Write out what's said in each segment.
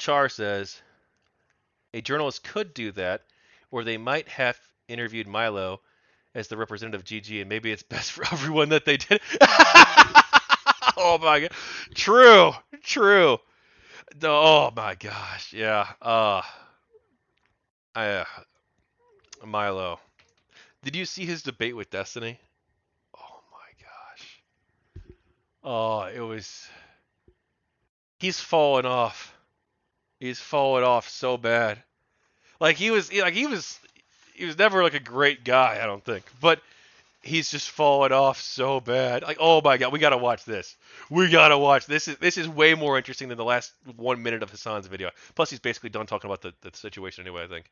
Char says a journalist could do that, or they might have interviewed Milo as the representative of GG, and maybe it's best for everyone that they did. Oh my god, true, true. Oh my gosh, yeah. Milo. Did you see his debate with Destiny? Oh my gosh. Oh, it was. He's fallen off. He's fallen off so bad. Like he was never like a great guy, I don't think. But he's just fallen off so bad. Like, oh my god, we gotta watch this. We gotta watch this is way more interesting than the last 1 minute of Hassan's video. Plus, he's basically done talking about the situation anyway, I think.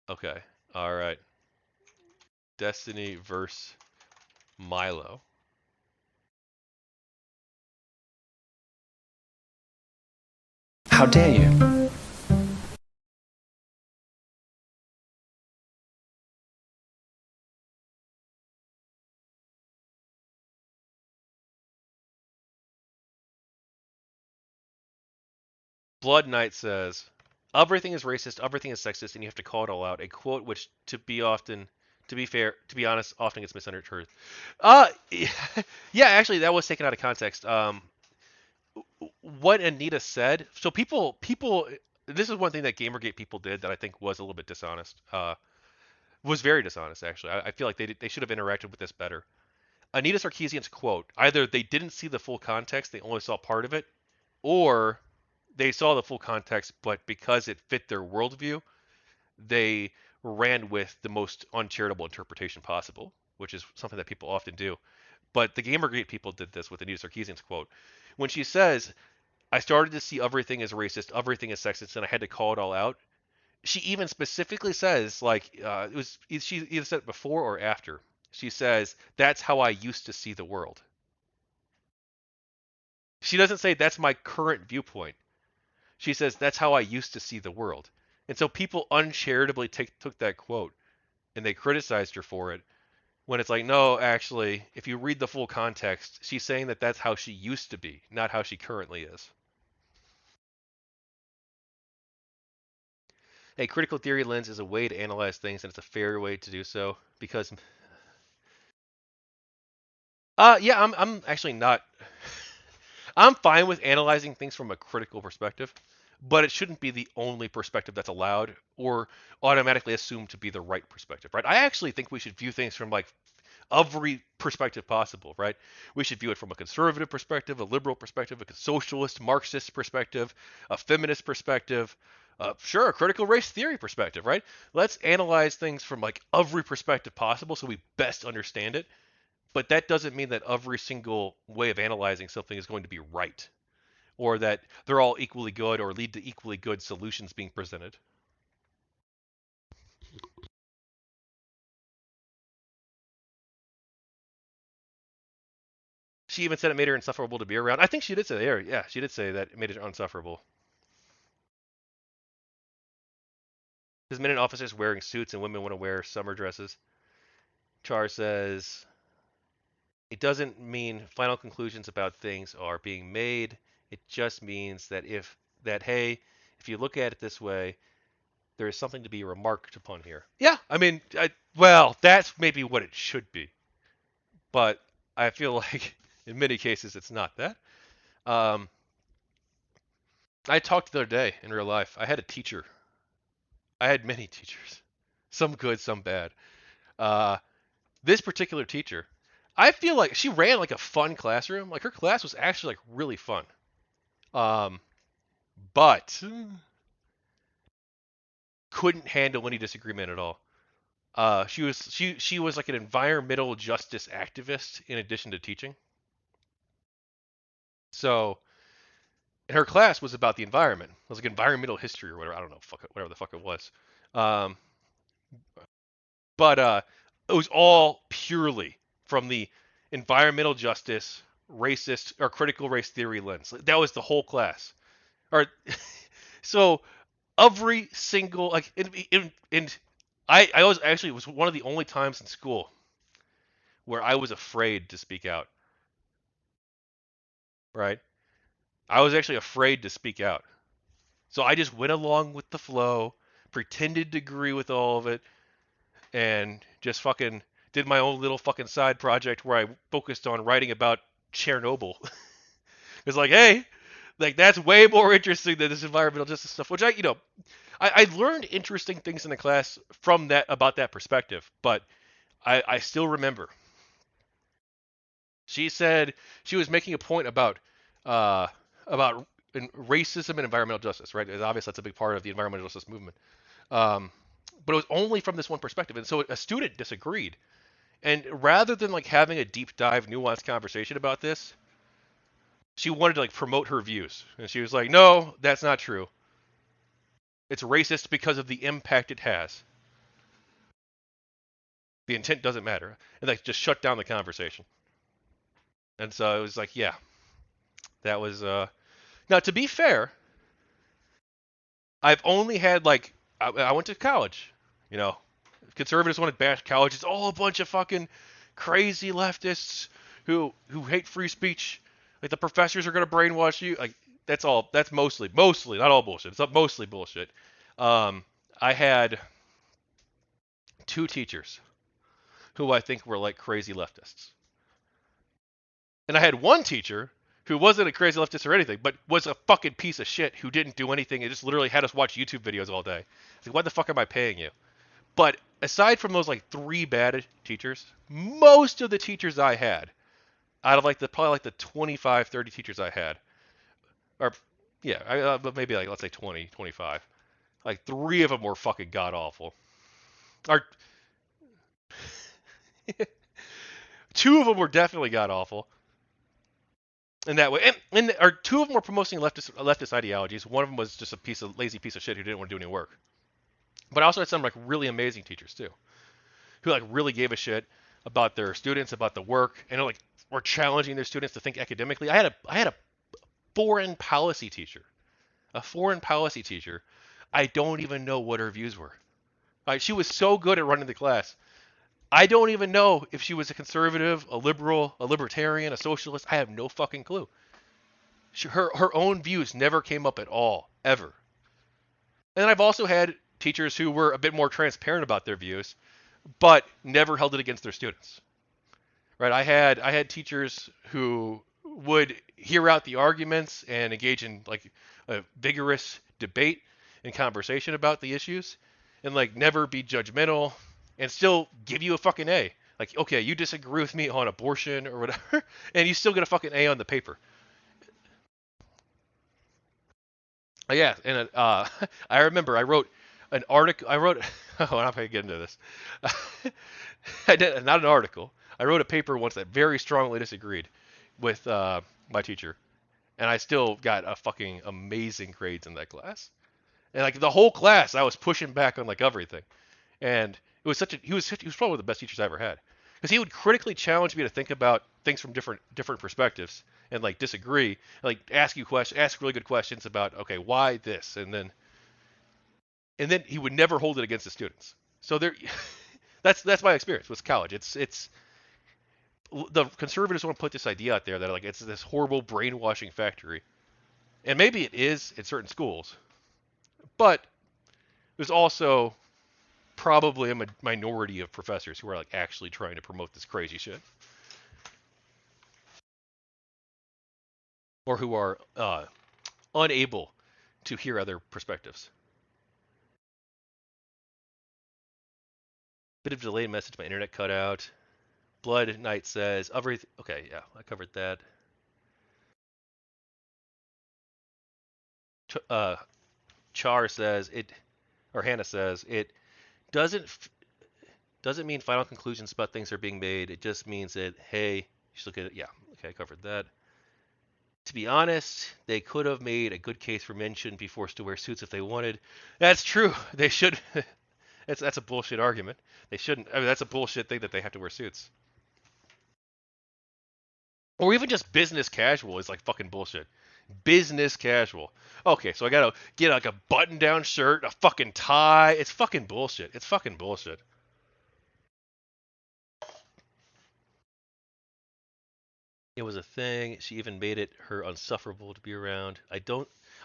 Okay, all right. Destiny versus Milo. How dare you? Blood Knight says, "Everything is racist, everything is sexist, and you have to call it all out." A quote which, to be fair, to be honest, often gets misunderstood. Uh, yeah, actually, that was taken out of context. What Anita said. So people, this is one thing that GamerGate people did that I think was a little bit dishonest. Was very dishonest actually. I feel like they should have interacted with this better. Anita Sarkeesian's quote: either they didn't see the full context, they only saw part of it, or they saw the full context, but because it fit their worldview, they ran with the most uncharitable interpretation possible, which is something that people often do. But the Gamergate people did this with Anita Sarkeesian's quote. When she says, I started to see everything as racist, everything as sexist, and I had to call it all out. She even specifically says, like, it was she either said it before or after. She says, "That's how I used to see the world." She doesn't say that's my current viewpoint. She says that's how I used to see the world. And so people uncharitably took that quote and they criticized her for it. When it's like, no, actually, if you read the full context, she's saying that that's how she used to be, not how she currently is. A critical theory lens is a way to analyze things, and it's a fair way to do so because, yeah, I'm actually not. I'm fine with analyzing things from a critical perspective, but it shouldn't be the only perspective that's allowed or automatically assumed to be the right perspective, right? I actually think we should view things from like every perspective possible, right? We should view it from a conservative perspective, a liberal perspective, a socialist, Marxist perspective, a feminist perspective, sure, a critical race theory perspective, right? Let's analyze things from like every perspective possible so we best understand it. But that doesn't mean that every single way of analyzing something is going to be right, or that they're all equally good or lead to equally good solutions being presented. She even said it made her insufferable to be around. I think she did say there. Yeah, she did say that it made her insufferable. His men and officers wearing suits and women want to wear summer dresses. Char says it doesn't mean final conclusions about things are being made. It just means that hey, if you look at it this way, there is something to be remarked upon here. Yeah, I mean, well, that's maybe what it should be, but I feel like in many cases it's not that. Um, I talked the other day in real life. I had a teacher. I had many teachers, some good, some bad. Uh, this particular teacher, I feel like she ran like a fun classroom. Like her class was actually like really fun. Um, but couldn't handle any disagreement at all. She was like an environmental justice activist in addition to teaching. So and her class was about the environment. It was like environmental history or whatever. I don't know, whatever the fuck it was. Um, but it was all purely from the environmental justice, racist or critical race theory lens. That was the whole class. Or so every single like I was actually it was one of the only times in school where I was afraid to speak out. Right? I was actually afraid to speak out. So I just went along with the flow, pretended to agree with all of it, and just fucking did my own little fucking side project where I focused on writing about Chernobyl. It's like, hey, like that's way more interesting than this environmental justice stuff, which I learned interesting things in the class from that about that perspective, but I still remember. She said she was making a point uh, about racism and environmental justice, right? Obviously, that's a big part of the environmental justice movement. Um, but it was only from this one perspective, and so a student disagreed. And rather than like having a deep dive, nuanced conversation about this, she wanted to like promote her views, and she was like, "No, that's not true. It's racist because of the impact it has. The intent doesn't matter," and like just shut down the conversation. And so it was like, yeah, that was now to be fair, I've only had like I went to college, you know, conservatives want to bash college. It's all a bunch of fucking crazy leftists who hate free speech. Like the professors are gonna brainwash you. Like that's all. That's mostly not all bullshit. It's mostly bullshit. Um, I had two teachers who I think were like crazy leftists, and I had one teacher who wasn't a crazy leftist or anything, but was a fucking piece of shit who didn't do anything and just literally had us watch YouTube videos all day. It's like, why the fuck am I paying you? But aside from those like three bad teachers, most of the teachers I had, out of like the probably like the 25, 30 teachers I had, or yeah, but maybe like let's say 20, 25, like three of them were fucking god awful. Or two of them were definitely god awful in that way, and or two of them were promoting leftist ideologies. One of them was just a lazy piece of shit who didn't want to do any work. But I also had some like really amazing teachers too, who like really gave a shit about their students, about the work, and like were challenging their students to think academically. I had a foreign policy teacher, a foreign policy teacher. I don't even know what her views were. She was so good at running the class. I don't even know if she was a conservative, a liberal, a libertarian, a socialist. I have no fucking clue. Her own views never came up at all, ever. And then I've also had teachers who were a bit more transparent about their views, but never held it against their students. Right? I had teachers who would hear out the arguments and engage in like a vigorous debate and conversation about the issues, and like never be judgmental and still give you a fucking A. Like, okay, you disagree with me on abortion or whatever, and you still get a fucking A on the paper. Yeah, and I remember I wrote an article. Oh, I'm not gonna get into this. I did not an article. I wrote a paper once that very strongly disagreed with my teacher, and I still got a fucking amazing grades in that class. And like the whole class, I was pushing back on like everything, and it was he was probably one of the best teachers I ever had, because he would critically challenge me to think about things from different perspectives and like disagree, and, like ask really good questions about okay why this, and then he would never hold it against the students. So there, that's my experience with college. It's the conservatives want to put this idea out there that like it's this horrible brainwashing factory, and maybe it is in certain schools, but there's also probably a minority of professors who are like actually trying to promote this crazy shit, or who are unable to hear other perspectives. Bit of delayed message, my internet cut out. Blood Knight says everything. Okay, yeah, I covered that. Uh, Char says it, or Hannah says it doesn't doesn't mean final conclusions about things are being made. It just means that hey, you should look at it. Yeah, okay, I covered that. To be honest, they could have made a good case for men shouldn't be forced to wear suits if they wanted. That's true. They should. That's a bullshit argument. They shouldn't. I mean, that's a bullshit thing that they have to wear suits. Or even just business casual is like fucking bullshit. Business casual. Okay, so I gotta get like a button-down shirt, a fucking tie. It's fucking bullshit. It's fucking bullshit. It was a thing. She even made it her unsufferable to be around.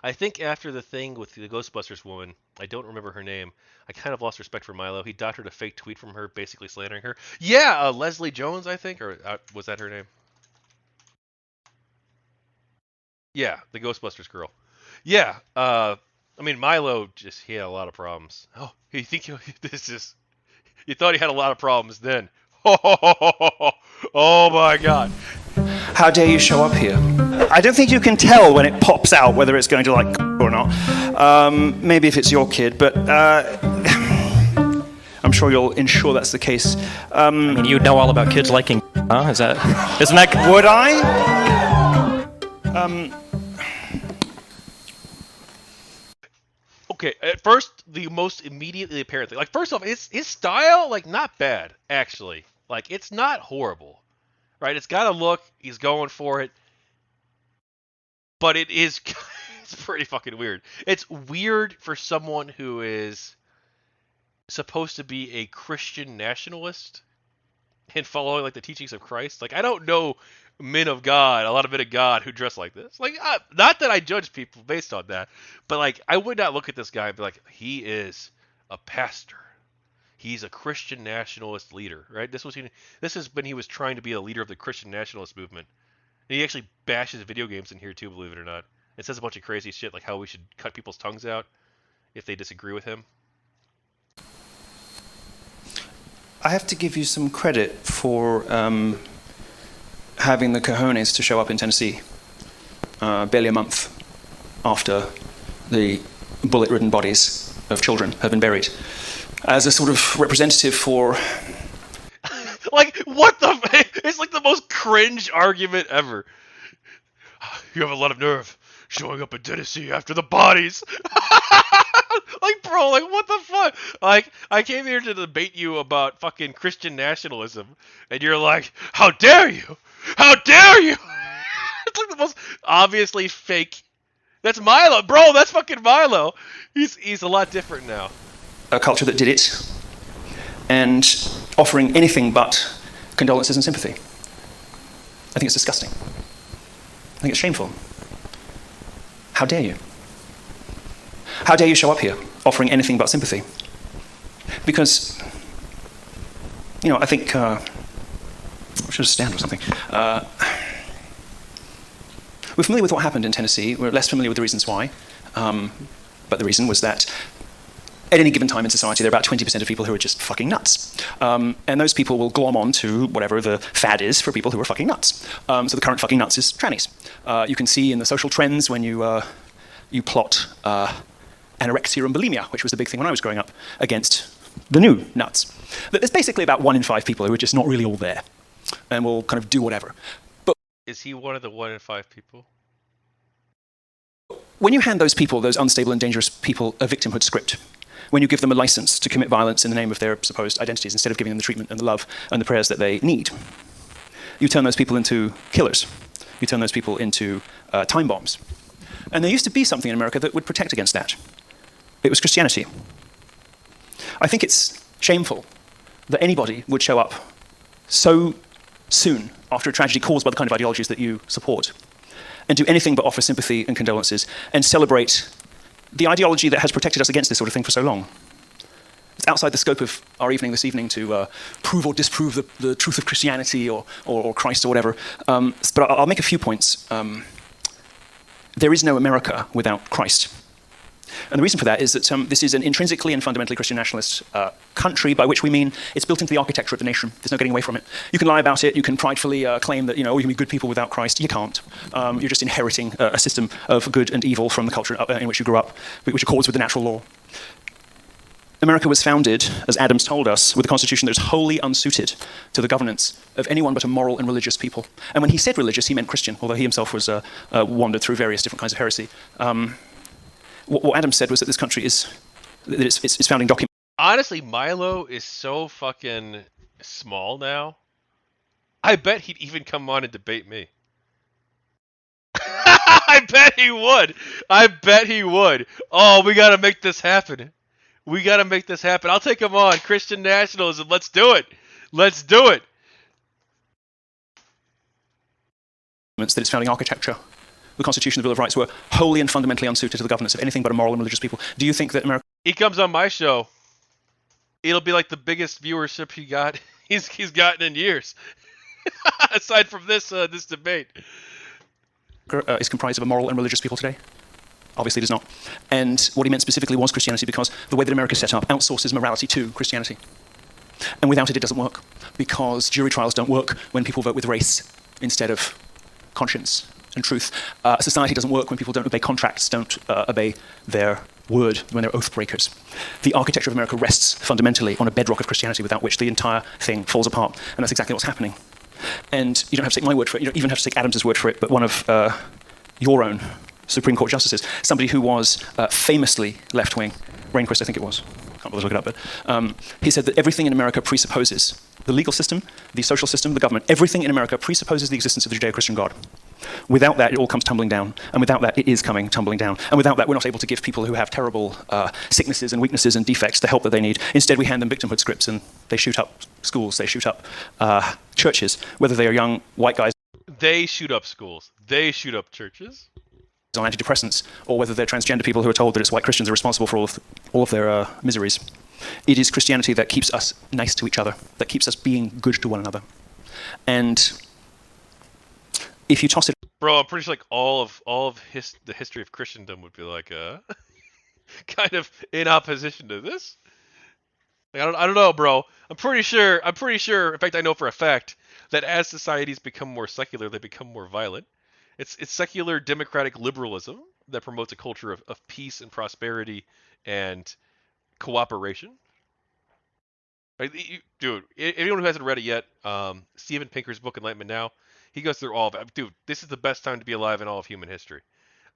I think after the thing with the Ghostbusters woman, I don't remember her name. I kind of lost respect for Milo. He doctored a fake tweet from her, basically slandering her. Yeah, Leslie Jones, I think, or was that her name? Yeah, the Ghostbusters girl. Yeah. I mean, Milo just he had a lot of problems. Oh, you think this is? You thought he had a lot of problems then? Oh my God. How dare you show up here? I don't think you can tell when it pops out whether it's going to like or not. Maybe if it's your kid, but I'm sure you'll ensure that's the case. I mean, you know all about kids liking, huh? Isn't that? Would I? Okay, at first, the most immediately apparent thing, like first off, his style, like not bad actually. Like it's not horrible, right? It's got a look. He's going for it, but it is it's pretty fucking weird. It's weird for someone who is supposed to be a Christian nationalist and following like the teachings of Christ. Like I don't know a lot of men of God who dress like this. Like not that I judge people based on that, but like I would not look at this guy and be like, he is a pastor. He's a Christian nationalist leader, right? This is when he was trying to be a leader of the Christian nationalist movement. And he actually bashes video games in here too, believe it or not. It says a bunch of crazy shit like how we should cut people's tongues out if they disagree with him. I have to give you some credit for having the cojones to show up in Tennessee barely a month after the bullet-ridden bodies of children have been buried, as a sort of representative for... Like, what the... It's like the most cringe argument ever. You have a lot of nerve showing up in Tennessee after the bodies. Like, bro, like, what the fuck? Like, I came here to debate you about fucking Christian nationalism, and you're like, how dare you? How dare you? It's like the most obviously fake. That's Milo, bro. That's fucking Milo. He's a lot different now. A culture that did it, and offering anything but condolences and sympathy. I think it's disgusting. I think it's shameful. How dare you? How dare you show up here offering anything but sympathy? Because, you know, I think... I should stand or something. We're familiar with what happened in Tennessee. We're less familiar with the reasons why. But the reason was that at any given time in society, there are about 20% of people who are just fucking nuts. And those people will glom on to whatever the fad is for people who are fucking nuts. So the current fucking nuts is trannies. You can see in the social trends when you plot anorexia and bulimia, which was the big thing when I was growing up, against the new nuts. That there's basically about 1 in 5 people who are just not really all there and will kind of do whatever. But is he one of the 1 in 5 people? When you hand those people, those unstable and dangerous people, a victimhood script, when you give them a license to commit violence in the name of their supposed identities instead of giving them the treatment and the love and the prayers that they need, you turn those people into killers. You turn those people into time bombs. And there used to be something in America that would protect against that. It was Christianity. I think it's shameful that anybody would show up so soon after a tragedy caused by the kind of ideologies that you support and do anything but offer sympathy and condolences and celebrate the ideology that has protected us against this sort of thing for so long. It's outside the scope of our evening this evening to prove or disprove the truth of Christianity or Christ or whatever. But I'll make a few points. There is no America without Christ. And the reason for that is that this is an intrinsically and fundamentally Christian nationalist country, by which we mean it's built into the architecture of the nation. There's no getting away from it. You can lie about it. You can pridefully claim that, you know, you can be good people without Christ. You can't. You're just inheriting a system of good and evil from the culture in which you grew up, which accords with the natural law. America was founded, as Adams told us, with a constitution that is wholly unsuited to the governance of anyone but a moral and religious people. And when he said religious, he meant Christian, although he himself was wandered through various different kinds of heresy. What Adams said was that this country is, that its founding document... Honestly, Milo is so fucking small now. I bet he'd even come on and debate me. I bet he would. I bet he would. Oh, we gotta make this happen. We gotta make this happen. I'll take him on. Christian nationalism. Let's do it. Let's do it. that its founding architecture, the Constitution, the Bill of Rights, were wholly and fundamentally unsuited to the governance of anything but a moral and religious people. Do you think that America He comes on my show. It'll be like the biggest viewership he's gotten in years. Aside from this debate. is comprised of a moral and religious people today? Obviously it is not. And what he meant specifically was Christianity, because the way that America is set up outsources morality to Christianity. And without it, it doesn't work, because jury trials don't work when people vote with race instead of conscience and truth. Society doesn't work when people don't obey contracts, don't obey their word, when they're oath breakers. The architecture of America rests fundamentally on a bedrock of Christianity, without which the entire thing falls apart. And that's exactly what's happening. And you don't have to take my word for it, you don't even have to take Adams's word for it, but one of your own Supreme Court justices, somebody who was famously left-wing, Rehnquist I think it was, can't bother to look it up, but he said that everything in America presupposes the legal system, the social system, the government, everything in America presupposes the existence of the Judeo-Christian God. Without that, it all comes tumbling down. And without that, it is coming tumbling down. And without that, we're not able to give people who have terrible sicknesses and weaknesses and defects the help that they need. Instead, we hand them victimhood scripts, and they shoot up schools, they shoot up churches, whether they are young white guys They shoot up schools. They shoot up churches. on antidepressants, or whether they're transgender people who are told that it's white Christians are responsible for all of their miseries. It is Christianity that keeps us nice to each other, that keeps us being good to one another. And if you toss it, Bro, I'm pretty sure like all of the history of Christendom would be like kind of in opposition to this. Like, I don't know, bro. I'm pretty sure. In fact, I know for a fact that as societies become more secular, they become more violent. It's secular democratic liberalism that promotes a culture of peace and prosperity and cooperation. Like, dude, anyone who hasn't read it yet, Steven Pinker's book Enlightenment Now, he goes through all of it. Dude, this is the best time to be alive in all of human history.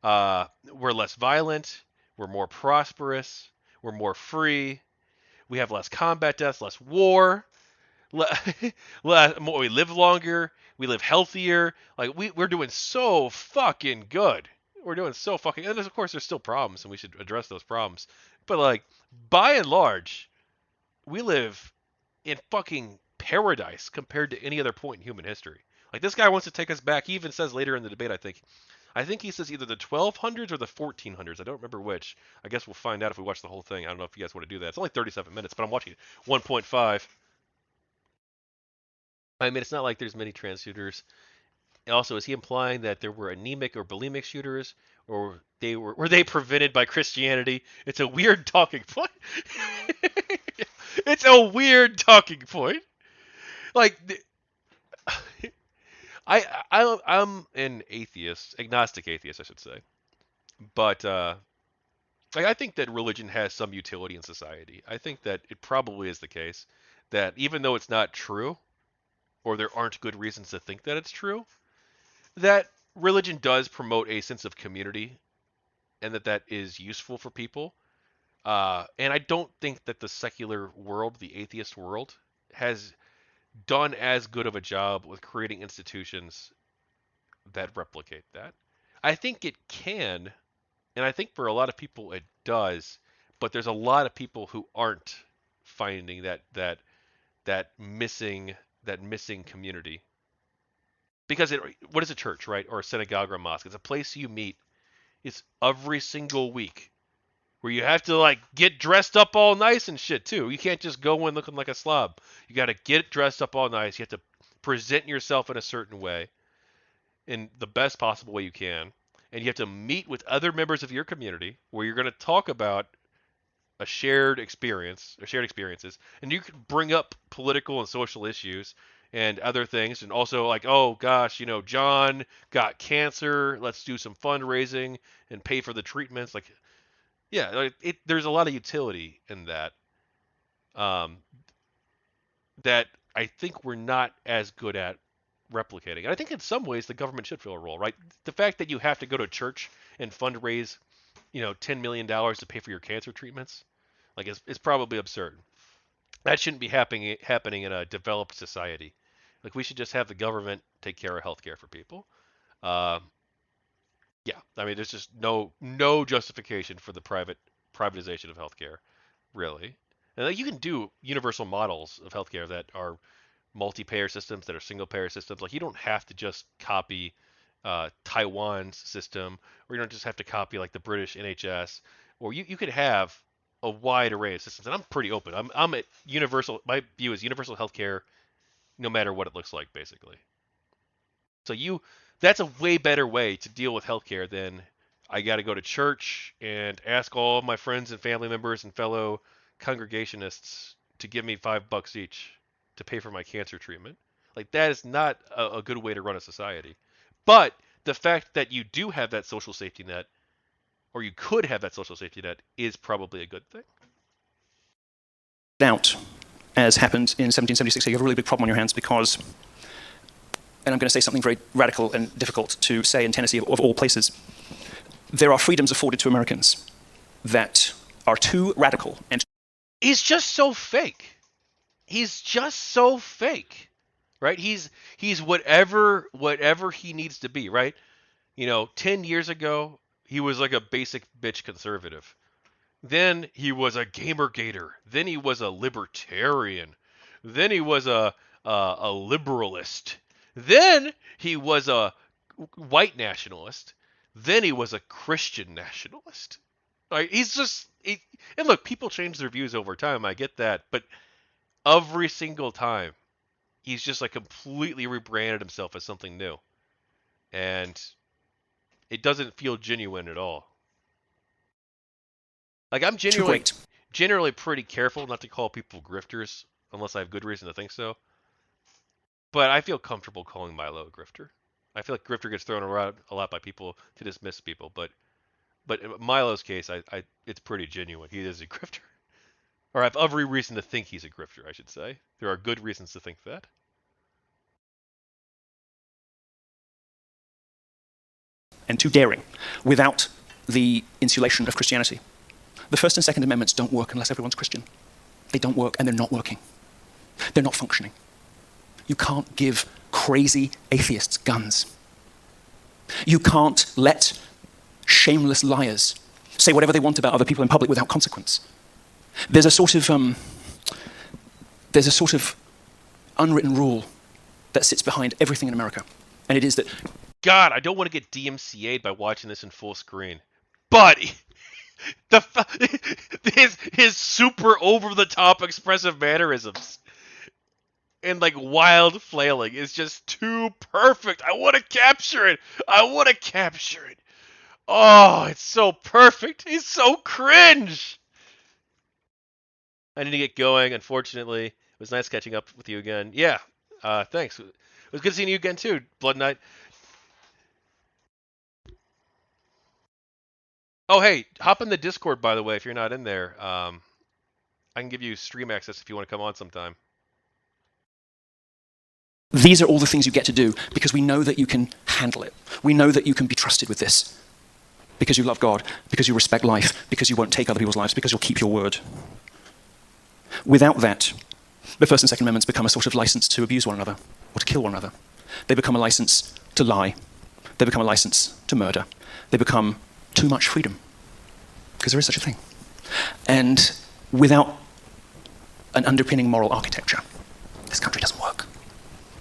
We're less violent, we're more prosperous, we're more free, we have less combat deaths, less war, we live longer, we live healthier. Like we're doing so fucking good. We're doing so fucking, and of course there's still problems, and we should address those problems. But like by and large, we live in fucking paradise compared to any other point in human history. Like this guy wants to take us back. He even says later in the debate, I think he says either the 1200s or the 1400s. I don't remember which. I guess we'll find out if we watch the whole thing. I don't know if you guys want to do that. It's only 37 minutes, but I'm watching 1.5. I mean, it's not like there's many trans shooters. Also, is he implying that there were anemic or bulimic shooters, or were they prevented by Christianity? It's a weird talking point. It's a weird talking point. Like, I'm an atheist, agnostic atheist, I should say, but like I think that religion has some utility in society. I think that it probably is the case that even though it's not true, or there aren't good reasons to think that it's true, that religion does promote a sense of community, and that is useful for people. And I don't think that the secular world, the atheist world, has done as good of a job with creating institutions that replicate that. I think it can, and I think for a lot of people it does, but there's a lot of people who aren't finding that missing community. Because what is a church, right? Or a synagogue or a mosque? It's a place you meet. It's every single week where you have to like get dressed up all nice and shit too. You can't just go in looking like a slob. You got to get dressed up all nice. You have to present yourself in a certain way, in the best possible way you can, and you have to meet with other members of your community where you're going to talk about a shared experience or shared experiences, and you can bring up political and social issues and other things, and also like, oh gosh, John got cancer, let's do some fundraising and pay for the treatments. Like, yeah, like there's a lot of utility in that, um, that I think we're not as good at replicating. And I think in some ways the government should fill a role, right? The fact that you have to go to church and fundraise, $10 million to pay for your cancer treatments, like it's probably absurd. That shouldn't be happening in a developed society. Like we should just have the government take care of healthcare for people. Uh, yeah, I mean, there's just no justification for the privatization of healthcare, really. And like, you can do universal models of healthcare that are multi-payer systems, that are single-payer systems. Like you don't have to just copy Taiwan's system, or you don't just have to copy like the British NHS, or you could have a wide array of systems. And I'm pretty open. I'm at universal. My view is universal healthcare, no matter what it looks like, basically. So that's a way better way to deal with healthcare than I got to go to church and ask all of my friends and family members and fellow congregationists to give me $5 each to pay for my cancer treatment. Like that is not a good way to run a society. But the fact that you do have that social safety net, or you could have that social safety net, is probably a good thing. Out, as happened in 1776, you have a really big problem on your hands because, and I'm going to say something very radical and difficult to say in Tennessee of all places, there are freedoms afforded to Americans that are too radical and he's just so fake. He's just so fake, right? He's whatever he needs to be, right? 10 years ago, he was like a basic bitch conservative. Then he was a gamer gator. Then he was a libertarian. Then he was a liberalist. Then he was a white nationalist. Then he was a Christian nationalist. Like and look, people change their views over time. I get that, but every single time, he's just like completely rebranded himself as something new, and it doesn't feel genuine at all. Like I'm generally pretty careful not to call people grifters unless I have good reason to think so. But I feel comfortable calling Milo a grifter. I feel like grifter gets thrown around a lot by people to dismiss people, but in Milo's case, it's pretty genuine. He is a grifter. Or I have every reason to think he's a grifter, I should say. There are good reasons to think that. and too daring without the insulation of Christianity. The First and Second Amendments don't work unless everyone's Christian. They don't work, and they're not working. They're not functioning. You can't give crazy atheists guns. You can't let shameless liars say whatever they want about other people in public without consequence. There's a sort of unwritten rule that sits behind everything in America, and it is that God, I don't want to get DMCA'd by watching this in full screen, but his super over the top expressive mannerisms and like wild flailing is just too perfect. I want to capture it. Oh, it's so perfect. He's so cringe. I need to get going. Unfortunately, it was nice catching up with you again. Yeah, thanks. It was good seeing you again too, Blood Knight. Oh, hey, hop in the Discord, by the way, if you're not in there. I can give you stream access if you want to come on sometime. these are all the things you get to do because we know that you can handle it. We know that you can be trusted with this because you love God, because you respect life, because you won't take other people's lives, because you'll keep your word. Without that, the First and Second Amendments become a sort of license to abuse one another or to kill one another. They become a license to lie. They become a license to murder. They become too much freedom, because there is such a thing. And without an underpinning moral architecture, this country doesn't work.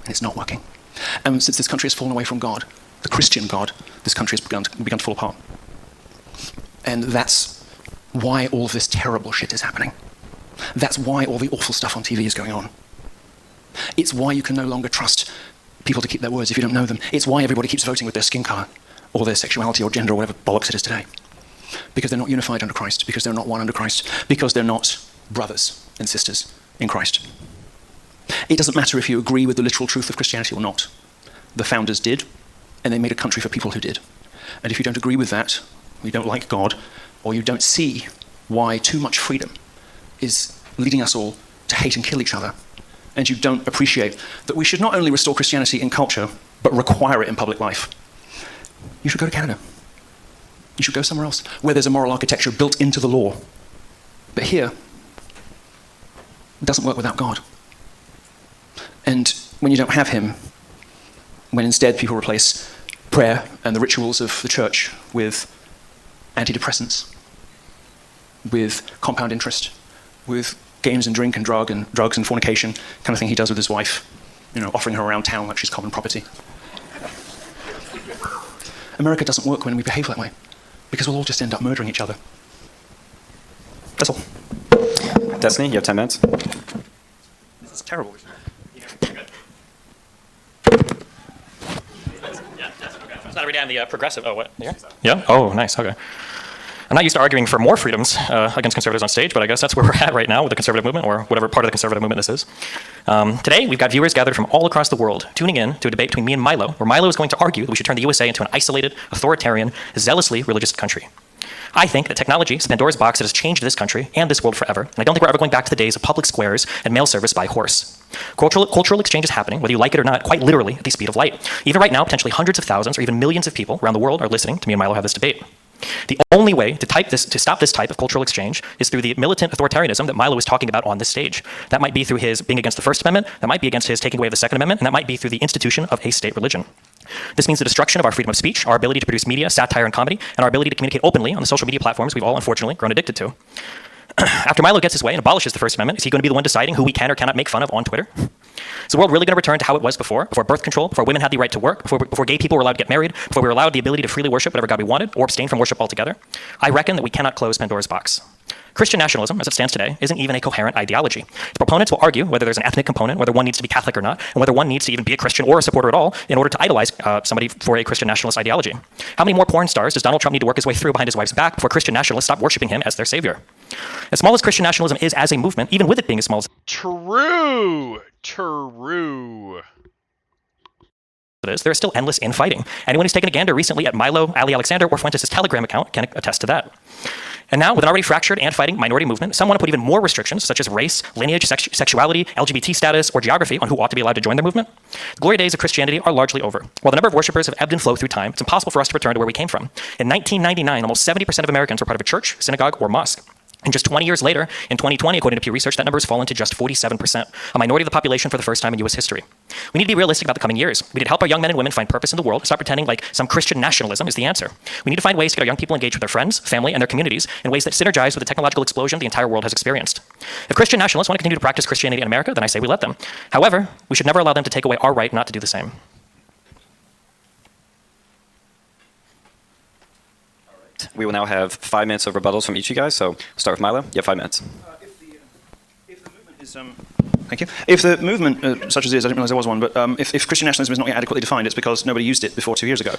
And it's not working. And since this country has fallen away from God, the Christian God, this country has begun to fall apart. And that's why all of this terrible shit is happening. That's why all the awful stuff on TV is going on. It's why you can no longer trust people to keep their words if you don't know them. It's why everybody keeps voting with their skin color, or their sexuality, or gender, or whatever bollocks it is today. Because they're not unified under Christ, because they're not one under Christ, because they're not brothers and sisters in Christ. It doesn't matter if you agree with the literal truth of Christianity or not. The founders did, and they made a country for people who did. And if you don't agree with that, or you don't like God, or you don't see why too much freedom is leading us all to hate and kill each other, and you don't appreciate that we should not only restore Christianity in culture, but require it in public life, you should go to Canada. You should go somewhere else, where there's a moral architecture built into the law. But here, it doesn't work without God. And when you don't have him, when instead people replace prayer and the rituals of the church with antidepressants, with compound interest, with games and drink and drugs and fornication, kind of thing he does with his wife, offering her around town like she's common property. America doesn't work when we behave that way, because we'll all just end up murdering each other. That's all. Destiny, you have 10 minutes. This is terrible. It's not every day I'm the progressive. Oh, what? Here? Yeah? Oh, nice. Okay. I'm not used to arguing for more freedoms against conservatives on stage, but I guess that's where we're at right now with the conservative movement, or whatever part of the conservative movement this is. Today, we've got viewers gathered from all across the world tuning in to a debate between me and Milo, where Milo is going to argue that we should turn the USA into an isolated, authoritarian, zealously religious country. I think that technology is Pandora's box that has changed this country and this world forever, and I don't think we're ever going back to the days of public squares and mail service by horse. Cultural exchange is happening, whether you like it or not, quite literally at the speed of light. Even right now, potentially hundreds of thousands or even millions of people around the world are listening to me and Milo have this debate. The only way to stop this type of cultural exchange is through the militant authoritarianism that Milo is talking about on this stage. That might be through his being against the First Amendment, that might be against his taking away of the Second Amendment, and that might be through the institution of a state religion. This means the destruction of our freedom of speech, our ability to produce media, satire, and comedy, and our ability to communicate openly on the social media platforms we've all unfortunately grown addicted to. After Milo gets his way and abolishes the First Amendment, is he going to be the one deciding who we can or cannot make fun of on Twitter? Is the world really going to return to how it was before birth control, before women had the right to work, before gay people were allowed to get married, before we were allowed the ability to freely worship whatever God we wanted, or abstain from worship altogether? I reckon that we cannot close Pandora's box. Christian nationalism, as it stands today, isn't even a coherent ideology. Its proponents will argue whether there's an ethnic component, whether one needs to be Catholic or not, and whether one needs to even be a Christian or a supporter at all in order to idolize somebody for a Christian nationalist ideology. How many more porn stars does Donald Trump need to work his way through behind his wife's back before Christian nationalists stop worshiping him as their savior? As small as Christian nationalism is as a movement, even with it being as small as True. it is, there is still endless infighting. Anyone who's taken a gander recently at Milo, Ali Alexander, or Fuentes' Telegram account can attest to that. And now, with an already fractured and fighting minority movement, some want to put even more restrictions, such as race, lineage, sexuality, LGBT status, or geography on who ought to be allowed to join their movement. The glory days of Christianity are largely over. While the number of worshippers have ebbed and flowed through time, it's impossible for us to return to where we came from. In 1999, almost 70% of Americans were part of a church, synagogue, or mosque. And just 20 years later, in 2020, according to Pew Research, that number has fallen to just 47%, a minority of the population for the first time in U.S. history. We need to be realistic about the coming years. We need to help our young men and women find purpose in the world, stop pretending like some Christian nationalism is the answer. We need to find ways to get our young people engaged with their friends, family, and their communities in ways that synergize with the technological explosion the entire world has experienced. If Christian nationalists want to continue to practice Christianity in America, then I say we let them. However, we should never allow them to take away our right not to do the same. We will now have 5 minutes of rebuttals from each of you guys. So we'll start with Milo. You have 5 minutes. If the movement is, thank you. If the movement, such as it is, I didn't realize there was one, but if Christian nationalism is not yet adequately defined, it's because nobody used it before 2 years ago,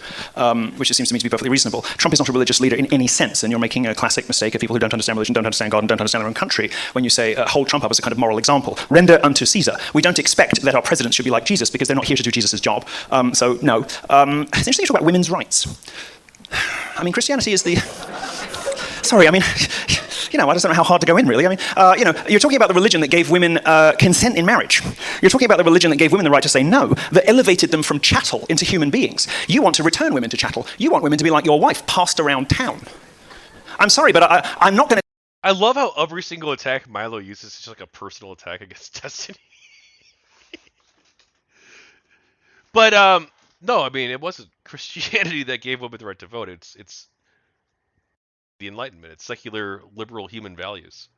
which it seems to me to be perfectly reasonable. Trump is not a religious leader in any sense, and you're making a classic mistake of people who don't understand religion, don't understand God, and don't understand their own country when you say, hold Trump up as a kind of moral example. Render unto Caesar. We don't expect that our presidents should be like Jesus because they're not here to do Jesus' job. So, no. It's interesting to talk about women's rights. I mean, Christianity is the... Sorry, I mean, I just don't know how hard to go in, really. I mean, you're talking about the religion that gave women consent in marriage. You're talking about the religion that gave women the right to say no, that elevated them from chattel into human beings. You want to return women to chattel. You want women to be like your wife, passed around town. I'm sorry, but I'm not going to... I love how every single attack Milo uses is just like a personal attack against Destiny. But, no, I mean, it wasn't Christianity that gave women the right to vote. It's the Enlightenment. It's secular, liberal human values.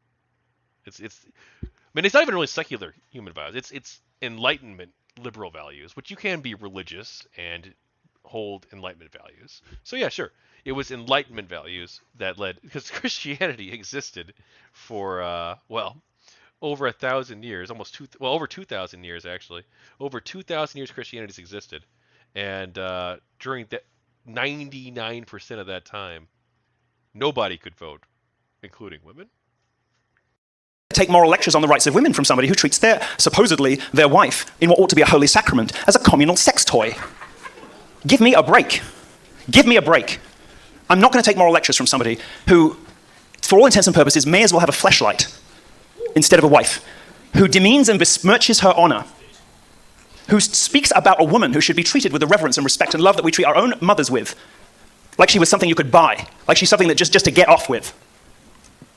I mean, it's not even really secular human values. It's Enlightenment liberal values, which you can be religious and hold Enlightenment values. So yeah, sure. It was Enlightenment values that led, because Christianity existed for, over 1,000 years, over 2,000 years actually. Over 2,000 years Christianity's existed. And during that 99% of that time, nobody could vote, including women. Take moral lectures on the rights of women from somebody who treats supposedly their wife in what ought to be a holy sacrament as a communal sex toy. Give me a break. Give me a break. I'm not going to take moral lectures from somebody who, for all intents and purposes, may as well have a fleshlight instead of a wife, who demeans and besmirches her honor, who speaks about a woman who should be treated with the reverence and respect and love that we treat our own mothers with, like she was something you could buy, like she's something that just to get off with,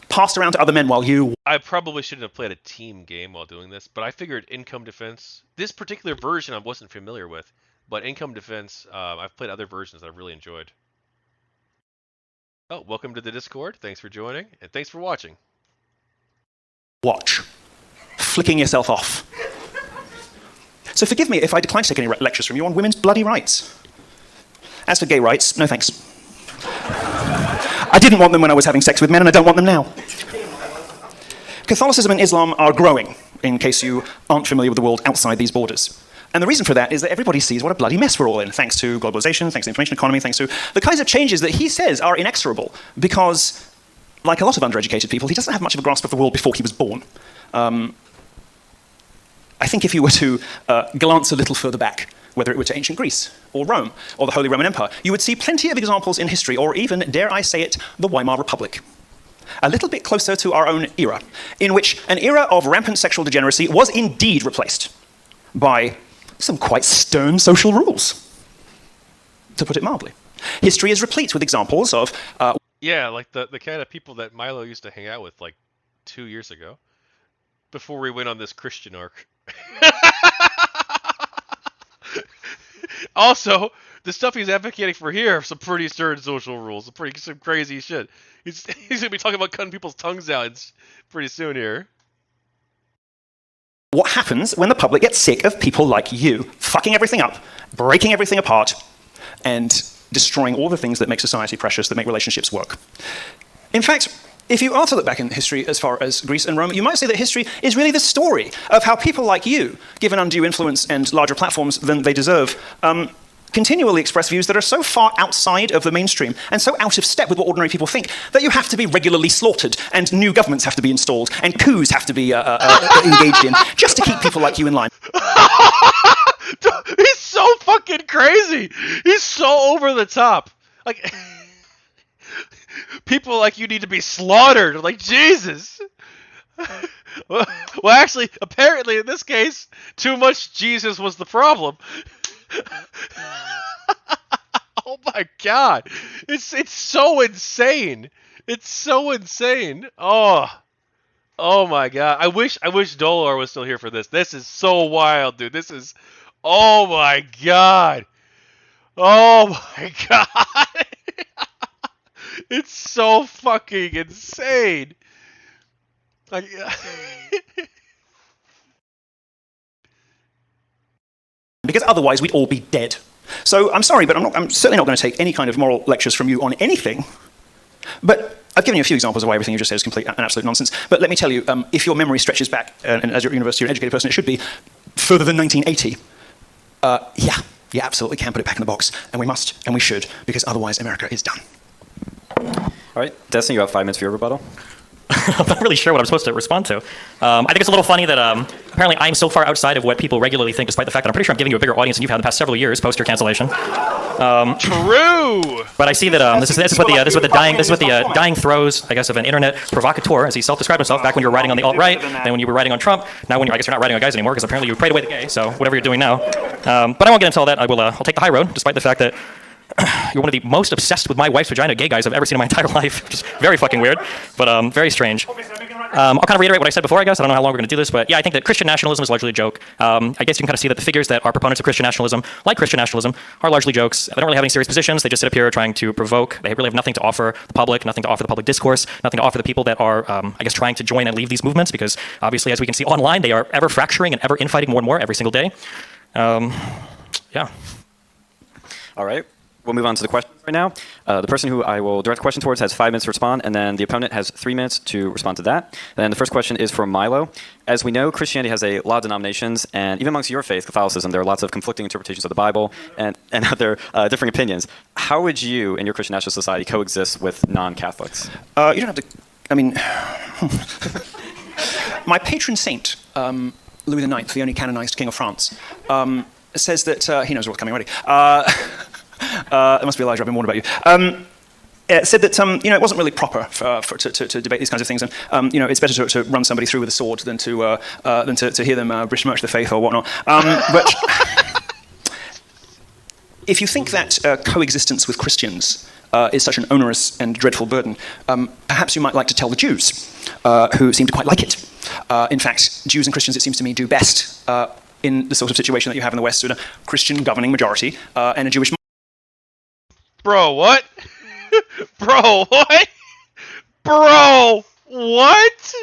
passed around to other men while you... I probably shouldn't have played a team game while doing this, but I figured income defense, this particular version I wasn't familiar with, but income defense, I've played other versions that I've really enjoyed. Oh, welcome to the Discord. Thanks for joining, and thanks for watching. Watch. Flicking yourself off. So forgive me if I decline to take any lectures from you on women's bloody rights. As for gay rights, no thanks. I didn't want them when I was having sex with men, and I don't want them now. Catholicism and Islam are growing, in case you aren't familiar with the world outside these borders. And the reason for that is that everybody sees what a bloody mess we're all in, thanks to globalization, thanks to the information economy, thanks to the kinds of changes that he says are inexorable, because, like a lot of undereducated people, he doesn't have much of a grasp of the world before he was born. I think if you were to glance a little further back, whether it were to ancient Greece, or Rome, or the Holy Roman Empire, you would see plenty of examples in history, or even, dare I say it, the Weimar Republic. A little bit closer to our own era, in which an era of rampant sexual degeneracy was indeed replaced by some quite stern social rules, to put it mildly. History is replete with examples of... yeah, like the kind of people that Milo used to hang out with like 2 years ago, before we went on this Christian arc. Also, the stuff he's advocating for here are some pretty stern social rules, some crazy shit. He's gonna be talking about cutting people's tongues out pretty soon here. What happens when the public gets sick of people like you fucking everything up, breaking everything apart, and destroying all the things that make society precious, that make relationships work? In fact, if you are to look back in history as far as Greece and Rome, you might say that history is really the story of how people like you, given undue influence and larger platforms than they deserve, continually express views that are so far outside of the mainstream and so out of step with what ordinary people think that you have to be regularly slaughtered and new governments have to be installed and coups have to be engaged in just to keep people like you in line. He's so fucking crazy. He's so over the top. Like, people like you need to be slaughtered. Like, Jesus. Well, actually, apparently in this case, too much Jesus was the problem. Oh my god. It's so insane. It's so insane. Oh my god. I wish Dolor was still here for this. This is so wild, dude. This is, oh my god. Oh my god. It's so fucking insane. Like, because otherwise we'd all be dead. So I'm sorry, but I'm certainly not going to take any kind of moral lectures from you on anything. But I've given you a few examples of why everything you just said is complete and absolute nonsense. But let me tell you, if your memory stretches back, and as you're at university, you're an educated person, it should be further than 1980. Yeah, you absolutely can put it back in the box, and we must, and we should, because otherwise America is done. All right, Destiny, you have 5 minutes for your rebuttal. I'm not really sure what I'm supposed to respond to. I think it's a little funny that apparently I'm so far outside of what people regularly think, despite the fact that I'm pretty sure I'm giving you a bigger audience than you've had in the past several years post your cancellation. True. But I see that this is what the dying throes, I guess, of an internet provocateur, as he self-described himself back when you were writing on the alt-right, then when you were writing on Trump. Now when you're, I guess you're not writing on guys anymore because apparently you prayed away the gay. So whatever you're doing now. But I won't get into all that. I'll take the high road, despite the fact that you're one of the most obsessed with my wife's vagina gay guys I've ever seen in my entire life, which is very fucking weird, but very strange. I'll kind of reiterate what I said before, I guess. I don't know how long we're going to do this, but yeah, I think that Christian nationalism is largely a joke. I guess you can kind of see that the figures that are proponents of Christian nationalism, like Christian nationalism, are largely jokes. They don't really have any serious positions. They just sit up here trying to provoke. They really have nothing to offer the public, nothing to offer the public discourse, nothing to offer the people that are, I guess, trying to join and leave these movements, because obviously, as we can see online, they are ever fracturing and ever infighting more and more every single day. Yeah. All right. We'll move on to the questions right now. The person who I will direct the question towards has 5 minutes to respond, and then the opponent has 3 minutes to respond to that. Then the first question is from Milo. As we know, Christianity has a lot of denominations, and even amongst your faith, Catholicism, there are lots of conflicting interpretations of the Bible and other differing opinions. How would you, in your Christian national society, coexist with non-Catholics? You don't have to, I mean, my patron saint, Louis IX, the only canonized king of France, says that, he knows what's coming already. There must be Elijah, I've been warned about you. Said that it wasn't really proper to debate these kinds of things, and it's better to run somebody through with a sword than to hear them besmirch the faith or whatnot. But if you think that coexistence with Christians is such an onerous and dreadful burden, perhaps you might like to tell the Jews, who seem to quite like it. In fact, Jews and Christians, it seems to me, do best in the sort of situation that you have in the West, with a Christian governing majority and a Jewish. Bro, what? Bro, what? Bro, what?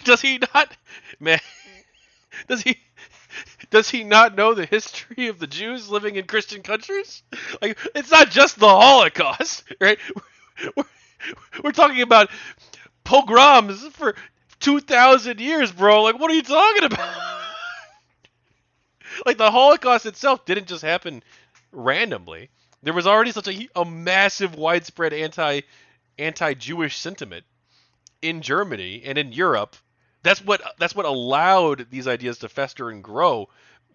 Does he not? Man, does he? Does he not know the history of the Jews living in Christian countries? Like, it's not just the Holocaust, right? We're, we're talking about pogroms for 2,000 years, bro. Like, what are you talking about? Like, the Holocaust itself didn't just happen randomly. There was already such a massive, widespread anti-Jewish sentiment in Germany and in Europe. That's what allowed these ideas to fester and grow,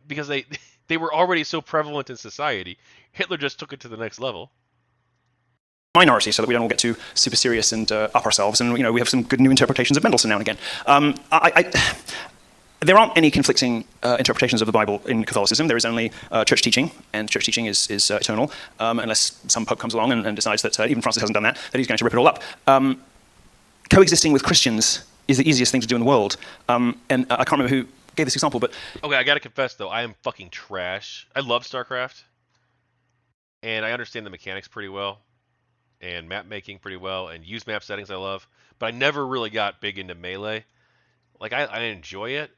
because they were already so prevalent in society. Hitler just took it to the next level. Minority, so that we don't all get too super serious and up ourselves, and we have some good new interpretations of Mendelssohn now and again. There aren't any conflicting interpretations of the Bible in Catholicism. There is only church teaching, and church teaching is eternal, unless some pope comes along and decides that even Francis hasn't done that he's going to rip it all up. Coexisting with Christians is the easiest thing to do in the world, and I can't remember who gave this example, but... Okay, I gotta confess, though, I am fucking trash. I love StarCraft, and I understand the mechanics pretty well, and map making pretty well, and use map settings I love, but I never really got big into Melee. Like, I enjoy it,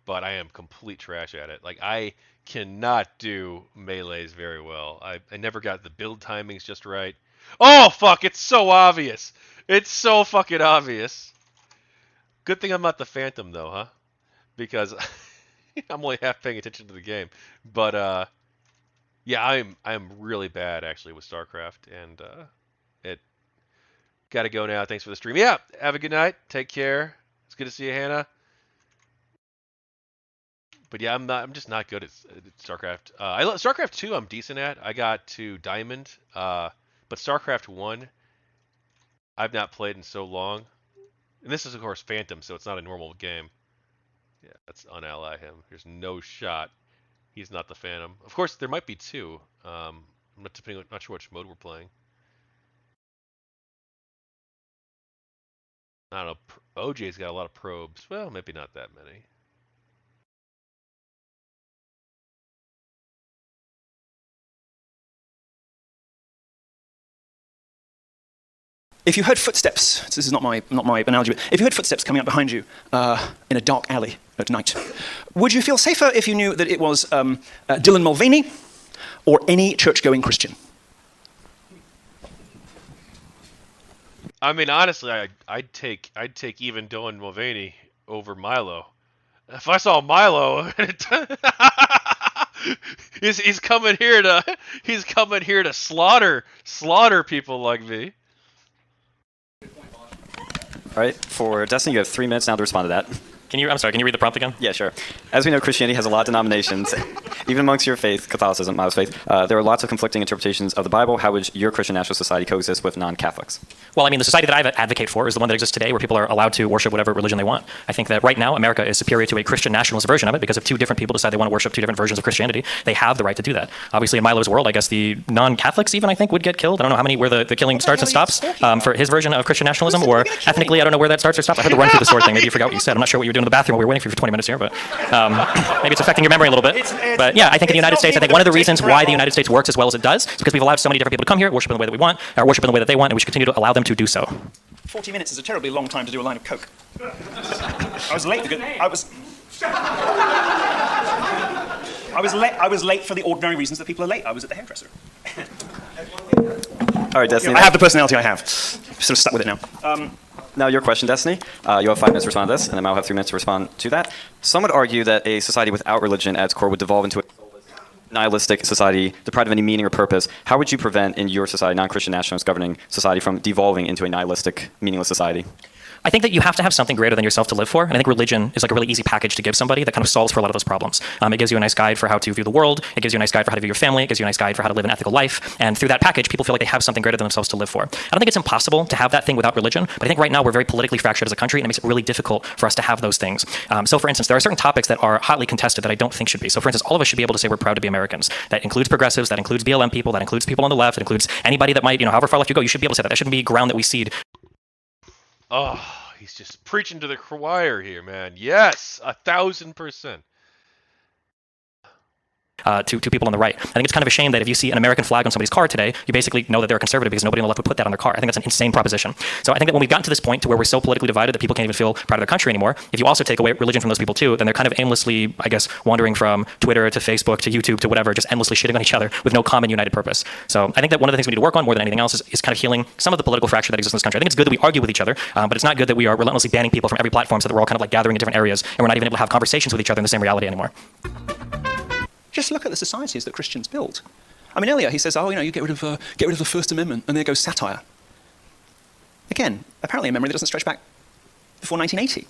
but I am complete trash at it. Like, I cannot do Melees very well. I never got the build timings just right. Oh, fuck, it's so obvious. It's so fucking obvious. Good thing I'm not the Phantom, though, huh? Because I'm only half paying attention to the game. But, yeah, I'm really bad, actually, with StarCraft, and, it... Gotta go now. Thanks for the stream. Yeah, have a good night. Take care. It's good to see you, Hannah. But yeah, I'm just not good at StarCraft. StarCraft 2 I'm decent at. I got to Diamond. But StarCraft 1 I've not played in so long. And this is of course Phantom, so it's not a normal game. Yeah, let's unally him. There's no shot he's not the Phantom. Of course, there might be two. I'm not sure which mode we're playing. I don't know. OJ's got a lot of probes. Well, maybe not that many. If you heard footsteps, this is not my analogy, but if you heard footsteps coming up behind you in a dark alley at night, would you feel safer if you knew that it was Dylan Mulvaney or any church-going Christian? I mean, honestly, I'd take even Dylan Mulvaney over Milo. If I saw Milo, he's coming here to slaughter people like me. All right, for Destiny, you have 3 minutes now to respond to that. I'm sorry, can you read the prompt again? Yeah, sure. As we know, Christianity has a lot of denominations. Even amongst your faith, Catholicism, Milo's faith, there are lots of conflicting interpretations of the Bible. How would your Christian national society coexist with non-Catholics? Well, I mean, the society that I advocate for is the one that exists today, where people are allowed to worship whatever religion they want. I think that right now, America is superior to a Christian nationalist version of it, because if two different people decide they want to worship two different versions of Christianity, they have the right to do that. Obviously, in Milo's world, I guess the non-Catholics even, I think, would get killed. I don't know how many, where the killing starts and stops for his version of Christian nationalism, or ethnically, I don't know where that starts or stops. I heard the run through the sword thing. Maybe you forgot what you said. I'm not sure what you were doing in the bathroom while we were waiting for you for 20 minutes here, but maybe it's affecting your memory a little bit. But yeah, I think in the United States, I think one of the reasons why the United States works as well as it does is because we've allowed so many different people to come here, worship in the way that we want, or worship in the way that they want, and we should continue to allow them to do so. 40 minutes is a terribly long time to do a line of coke. I was late. I was late for the ordinary reasons that people are late. I was at the hairdresser. All right, Destiny. I have the personality I have. Sort of stuck with it now. Now your question, Destiny. You'll have 5 minutes to respond to this, and then I'll have 3 minutes to respond to that. Some would argue that a society without religion at its core would devolve into a nihilistic society, deprived of any meaning or purpose. How would you prevent, in your society, non-Christian nationalist governing society, from devolving into a nihilistic, meaningless society? I think that you have to have something greater than yourself to live for, and I think religion is like a really easy package to give somebody that kind of solves for a lot of those problems. It gives you a nice guide for how to view the world, it gives you a nice guide for how to view your family, it gives you a nice guide for how to live an ethical life, and through that package, people feel like they have something greater than themselves to live for. I don't think it's impossible to have that thing without religion, but I think right now we're very politically fractured as a country, and it makes it really difficult for us to have those things. So for instance, there are certain topics that are hotly contested that I don't think should be. So for instance, all of us should be able to say we're proud to be Americans. That includes progressives, that includes BLM people, that includes people on the left, that includes anybody that might, however far left you go, you should be able to say that. That shouldn't be ground that we cede. Oh, he's just preaching to the choir here, man. Yes, 1,000%. to people on the right. I think it's kind of a shame that if you see an American flag on somebody's car today, you basically know that they're a conservative because nobody on the left would put that on their car. I think that's an insane proposition. So I think that when we've gotten to this point to where we're so politically divided that people can't even feel proud of their country anymore, if you also take away religion from those people too, then they're kind of aimlessly, I guess, wandering from Twitter to Facebook to YouTube to whatever, just endlessly shitting on each other with no common united purpose. So I think that one of the things we need to work on more than anything else is kind of healing some of the political fracture that exists in this country. I think it's good that we argue with each other, but it's not good that we are relentlessly banning people from every platform so that we're all kind of like gathering in different areas and we're not even able to have conversations with each other in the same reality anymore. Just look at the societies that Christians build. I mean, earlier he says, oh, you get rid of the First Amendment, and there goes satire. Again, apparently a memory that doesn't stretch back before 1980.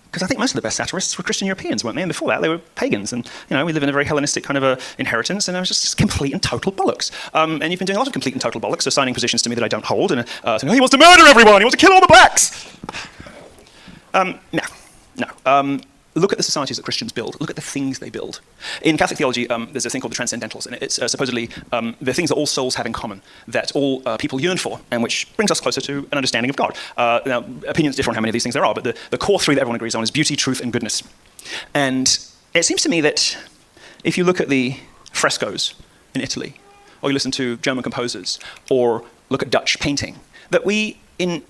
Because I think most of the best satirists were Christian Europeans, weren't they? And before that, they were pagans. And, we live in a very Hellenistic kind of inheritance, and it was just complete and total bollocks. And you've been doing a lot of complete and total bollocks, assigning positions to me that I don't hold, and saying, oh, he wants to murder everyone, he wants to kill all the blacks! No. Look at the societies that Christians build. Look at the things they build. In Catholic theology, there's a thing called the transcendentals, and it's supposedly the things that all souls have in common, that all people yearn for, and which brings us closer to an understanding of God. Now, opinions differ on how many of these things there are, but the core three that everyone agrees on is beauty, truth, and goodness. And it seems to me that if you look at the frescoes in Italy, or you listen to German composers, or look at Dutch painting, that we, in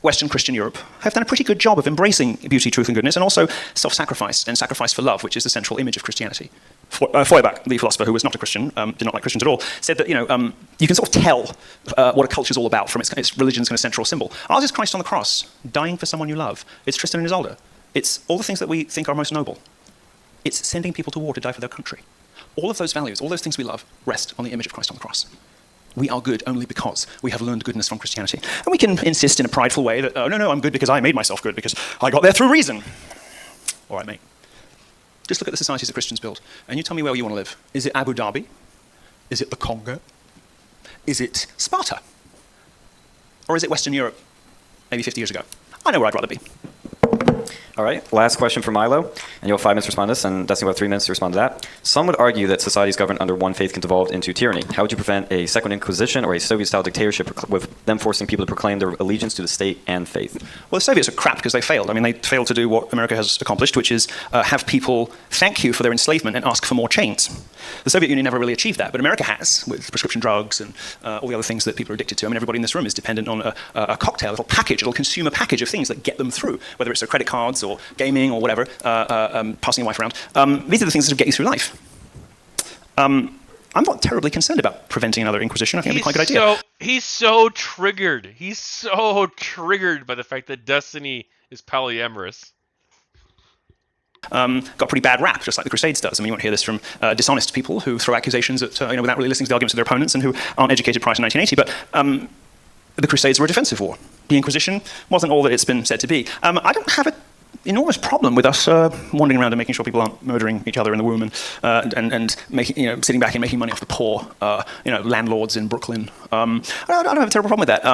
Western Christian Europe, have done a pretty good job of embracing beauty, truth, and goodness, and also self-sacrifice and sacrifice for love, which is the central image of Christianity. Feuerbach, the philosopher who was not a Christian, did not like Christians at all, said that you can sort of tell what a culture is all about from its religion's kind of central symbol. Ours is Christ on the cross, dying for someone you love. It's Tristan and Isolde. It's all the things that we think are most noble. It's sending people to war to die for their country. All of those values, all those things we love, rest on the image of Christ on the cross. We are good only because we have learned goodness from Christianity. And we can insist in a prideful way that, oh, no, I'm good because I made myself good, because I got there through reason. All right, mate. Just look at the societies that Christians build, and you tell me where you want to live. Is it Abu Dhabi? Is it the Congo? Is it Sparta? Or is it Western Europe, maybe 50 years ago? I know where I'd rather be. All right, last question for Milo, and you'll have 5 minutes to respond to this, and Destiny will have 3 minutes to respond to that. Some would argue that societies governed under one faith can devolve into tyranny. How would you prevent a Second Inquisition or a Soviet-style dictatorship with them forcing people to proclaim their allegiance to the state and faith? Well, the Soviets are crap because they failed. I mean, they failed to do what America has accomplished, which is have people thank you for their enslavement and ask for more chains. The Soviet Union never really achieved that, but America has, with prescription drugs and all the other things that people are addicted to. I mean, everybody in this room is dependent on a cocktail, a little package, a little consumer package of things that get them through, whether it's their credit cards or gaming or whatever, passing your wife around. These are the things that get you through life. I'm not terribly concerned about preventing another inquisition. I think it'd be quite a good idea. He's so triggered. He's so triggered by the fact that Destiny is polyamorous. Got a pretty bad rap, just like the Crusades does. I mean, you won't hear this from dishonest people who throw accusations at, without really listening to the arguments of their opponents and who aren't educated prior to 1980. But the Crusades were a defensive war. The Inquisition wasn't all that it's been said to be. I don't have an enormous problem with us wandering around and making sure people aren't murdering each other in the womb and making, sitting back and making money off the poor, landlords in Brooklyn. I don't have a terrible problem with that.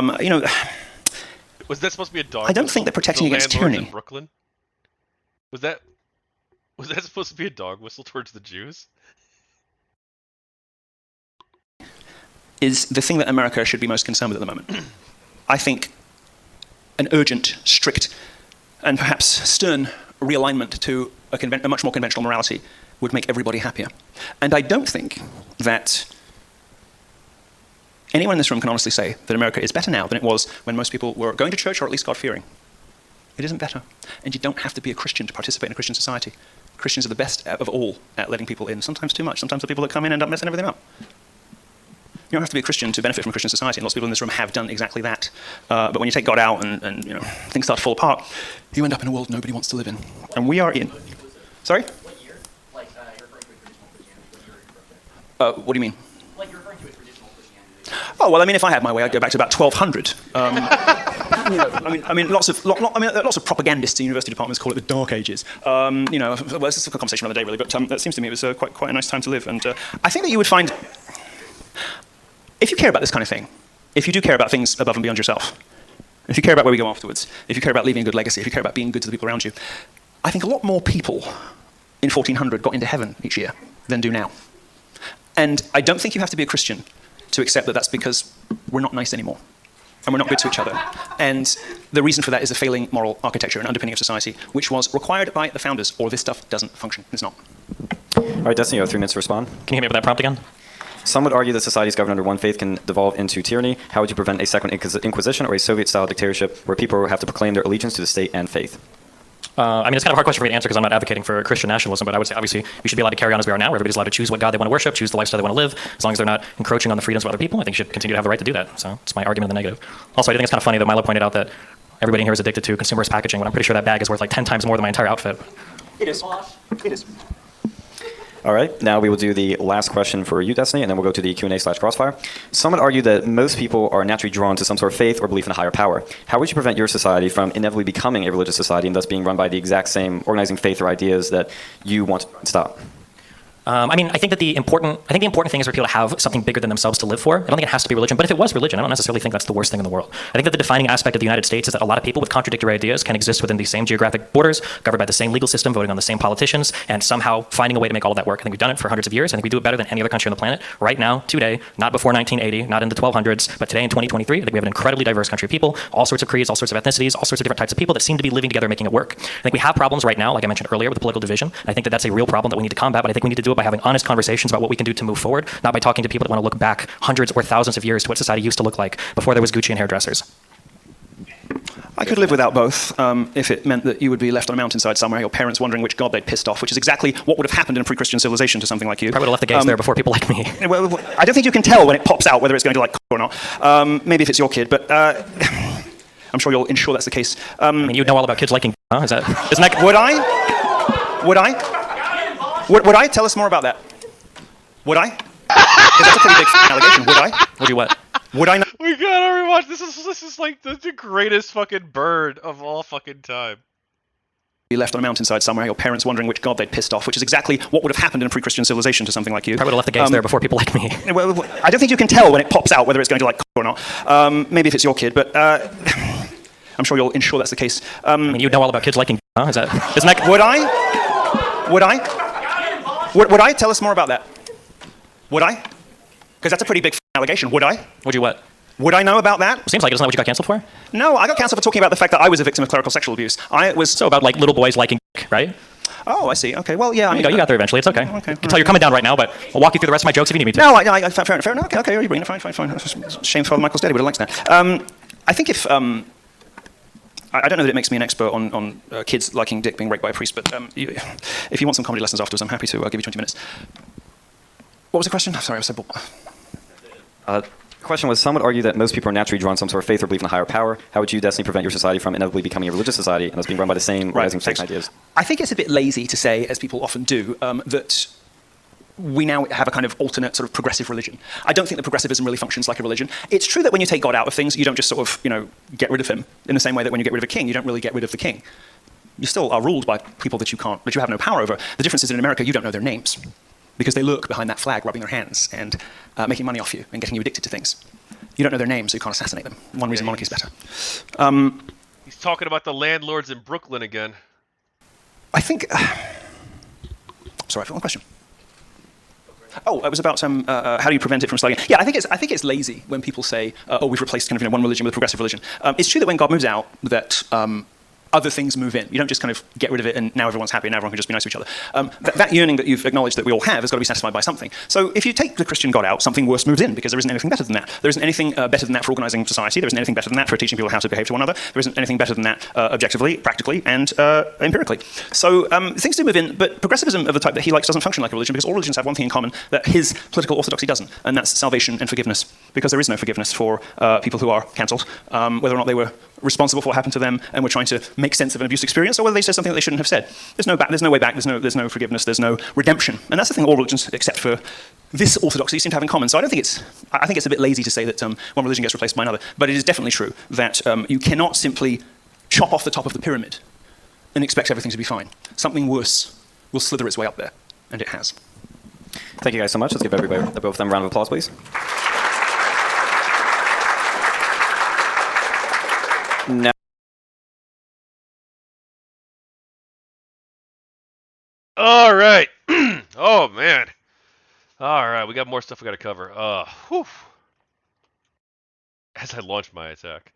Was that supposed to be a dog? I don't think they're protecting against tyranny. In Brooklyn? Was that supposed to be a dog whistle towards the Jews? Is the thing that America should be most concerned with at the moment. I think an urgent, strict, and perhaps stern realignment to a much more conventional morality would make everybody happier. And I don't think that anyone in this room can honestly say that America is better now than it was when most people were going to church or at least God-fearing. It isn't better. And you don't have to be a Christian to participate in a Christian society. Christians are the best of all at letting people in, sometimes too much. Sometimes the people that come in end up messing everything up. You don't have to be a Christian to benefit from a Christian society, and lots of people in this room have done exactly that. But when you take God out and things start to fall apart, you end up in a world nobody wants to live in. And we are in. Sorry? What year? Like, you're referring to a traditional Christianity. What year are you referring to? What do you mean? Like, you're referring to a traditional Christianity. Oh, well, I mean, if I had my way, I'd go back to about 1200. Lots of propagandists in university departments call it the Dark Ages. Well, this is a conversation another day, really, but it seems to me it was quite a nice time to live. And I think that you would find, if you care about this kind of thing, if you do care about things above and beyond yourself, if you care about where we go afterwards, if you care about leaving a good legacy, if you care about being good to the people around you, I think a lot more people in 1400 got into heaven each year than do now. And I don't think you have to be a Christian to accept that that's because we're not nice anymore. And we're not good to each other. And the reason for that is a failing moral architecture and underpinning of society, which was required by the founders, or this stuff doesn't function. It's not. right, Destiny, you have 3 minutes to respond. Can you hit me with that prompt again? Some would argue that societies governed under one faith can devolve into tyranny. How would you prevent a second Inquisition or a Soviet-style dictatorship where people have to proclaim their allegiance to the state and faith? I mean, it's kind of a hard question for me to answer because I'm not advocating for Christian nationalism, but I would say obviously we should be allowed to carry on as we are now, where everybody's allowed to choose what God they want to worship, choose the lifestyle they want to live, as long as they're not encroaching on the freedoms of other people. I think you should continue to have the right to do that. So it's my argument in the negative. Also, I think it's kind of funny that Milo pointed out that everybody here is addicted to consumerist packaging, when I'm pretty sure that bag is worth like 10 times more than my entire outfit. It is. It is. All right, now we will do the last question for you, Destiny, and then we'll go to the Q&A/crossfire. Some would argue that most people are naturally drawn to some sort of faith or belief in a higher power. How would you prevent your society from inevitably becoming a religious society and thus being run by the exact same organizing faith or ideas that you want to stop? I mean, I think the important thing is for people to have something bigger than themselves to live for. I don't think it has to be religion, but if it was religion, I don't necessarily think that's the worst thing in the world. I think that the defining aspect of the United States is that a lot of people with contradictory ideas can exist within the same geographic borders, governed by the same legal system, voting on the same politicians, and somehow finding a way to make all of that work. I think we've done it for hundreds of years. I think we do it better than any other country on the planet right now, today, not before 1980, not in the 1200s, but today in 2023. I think we have an incredibly diverse country of people, all sorts of creeds, all sorts of ethnicities, all sorts of different types of people that seem to be living together, making it work. I think we have problems right now, like I mentioned earlier, with the political division. I think that that's a real problem that we need to combat, but I think we need to do it by having honest conversations about what we can do to move forward, not by talking to people that want to look back hundreds or thousands of years to what society used to look like before there was Gucci and hairdressers. I could live without both if it meant that you would be left on a mountainside somewhere, your parents wondering which god they'd pissed off, which is exactly what would have happened in a pre-Christian civilization to something like you. Probably would have left the gays there before people like me. Well, I don't think you can tell when it pops out whether it's going to like or not. Maybe if it's your kid, but I'm sure you'll ensure that's the case. I mean, you'd know all about kids liking, huh? Isn't that? Would I? Would I? Tell us more about that. Would I? Because that's a pretty big allegation. Would I? Would you what? Would I? We gotta rewatch. This is like the greatest fucking bird of all fucking time. Be left on a mountainside somewhere, your parents wondering which god they'd pissed off, which is exactly what would have happened in a pre-Christian civilization to something like you. Probably would have left the gays there before people like me. Well, I don't think you can tell when it pops out whether it's going to like or not. Maybe if it's your kid, but I'm sure you'll ensure that's the case. I mean, you'd know all about kids liking, huh? Isn't that? Would I? Would I? Tell us more about that. Would I? Because that's a pretty big allegation. Would I? Would you what? Would I know about that? Seems like it. Isn't that what you got canceled for? No, I got cancelled for talking about the fact that I was a victim of clerical sexual abuse. So about like little boys liking, right? Oh, I see. Okay. Well, yeah. I mean, you got there eventually. It's okay. Okay. I can tell you're coming down right now, but I'll walk you through the rest of my jokes if you need me to. No, fair enough. Okay, you're bringing it. Fine. It's a shame Father Michael's daddy would have liked that. I think if I don't know that it makes me an expert on kids liking dick being raped by a priest, but if you want some comedy lessons afterwards, I'm happy to give you 20 minutes. What was the question? Sorry, I was so bored. The question was, some would argue that most people are naturally drawn to some sort of faith or belief in a higher power. How would you, Destiny, prevent your society from inevitably becoming a religious society and thus being run by the same rising faith ideas? I think it's a bit lazy to say, as people often do, that we now have a kind of alternate sort of progressive religion. I don't think that progressivism really functions like a religion. It's true that when you take God out of things, you don't just sort of, get rid of him in the same way that when you get rid of a king, you don't really get rid of the king. You still are ruled by people that you have no power over. The difference is in America, you don't know their names because they lurk behind that flag, rubbing their hands and making money off you and getting you addicted to things. You don't know their names, so you can't assassinate them. One reason monarchy's better. He's talking about the landlords in Brooklyn again. I think... sorry, I forgot one question. Oh, it was about how do you prevent it from sliding? Yeah, I think it's lazy when people say, "Oh, we've replaced kind of one religion with a progressive religion." It's true that when God moves out, that other things move in. You don't just kind of get rid of it and now everyone's happy and now everyone can just be nice to each other. That yearning that you've acknowledged that we all have has got to be satisfied by something. So if you take the Christian God out, something worse moves in because there isn't anything better than that. There isn't anything better than that for organizing society. There isn't anything better than that for teaching people how to behave to one another. There isn't anything better than that objectively, practically, and empirically. So things do move in, but progressivism of the type that he likes doesn't function like a religion because all religions have one thing in common that his political orthodoxy doesn't, and that's salvation and forgiveness. Because there is no forgiveness for people who are cancelled, whether or not they were responsible for what happened to them and were trying to make sense of an abuse experience, or whether they said something that they shouldn't have said. There's no way back, there's no forgiveness, there's no redemption. And that's the thing all religions, except for this orthodoxy, seem to have in common. So I think it's a bit lazy to say that one religion gets replaced by another, but it is definitely true that you cannot simply chop off the top of the pyramid and expect everything to be fine. Something worse will slither its way up there, and it has. Thank you guys so much. Let's give everybody, both of them, a round of applause, please. Now, all right. Oh, man. All right, we got more stuff we got to cover. Whew. As I launch my attack.